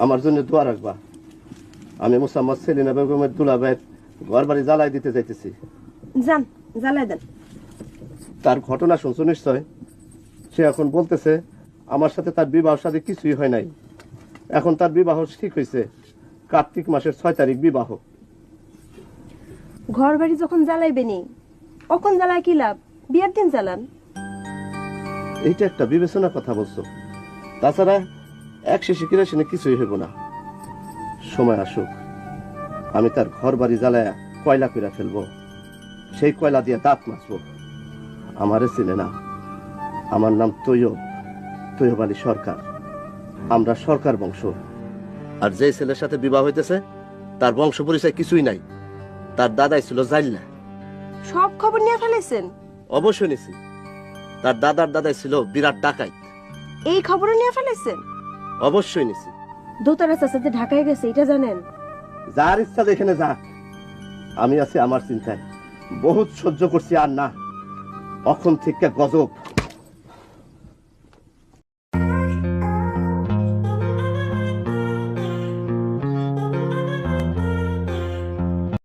আমার জন্য দোয়া রাখবা। আমি মোসাম্মদ সেলিনা বেগমের দুলাভাইয়ের ঘর বাড়ি জ্বালাই দিতে যাইতেছি। যান, জ্বালাই দেন। তার ঘটনা শুনছো নিশ্চয়? সে এখন বলতেছে আমার সাথে তার বিবাহ সাথে কিছুই হয় নাই। এখন তার বিবাহ ঠিক হয়েছে, কার্তিক মাসের 6 তারিখ বিবাহ। ঘর বাড়ি যখন জ্বালাইবেনি অখন জ্বালায় কি লাভ? বিয়ের দিন জ্বালান। এইটা একটা বিবেচনার কথা বলছো। তাছাড়া এক শিশি কিরোসিনে কিছুই হইব না। সময় আসুক, আমি তার ঘর বাড়ি জ্বালায় কয়লা করে ফেলবো। সেই কয়লা দিয়ে দাঁত মাজবো। আমারে চিনে না, আমার নাম তৈয়ব আলী সরকার। আমরা সরকার বংশ। আর যে ছেলের সাথে বিবাহ হইতেছে তার বংশ পরিচয় কিছুই নাই। তার দাদাই ছিল জাইল্লা। সব খবর নিয়ে ফেলেছেন? অবশ্যই নিছি। তার দাদার দাদাই ছিল বিরাট ডাকাইত। এই খবরও নিয়ে ফেলেছেন? অবশ্যই নিছি। দোতারা চাচাতে ঢাকায় গেছে, এটা জানেন? যার ইচ্ছা যেখানে যাক, আমি আছি আমার চিন্তায়। বহুত সহ্য করছি, আর না, অখন থেকে গজব।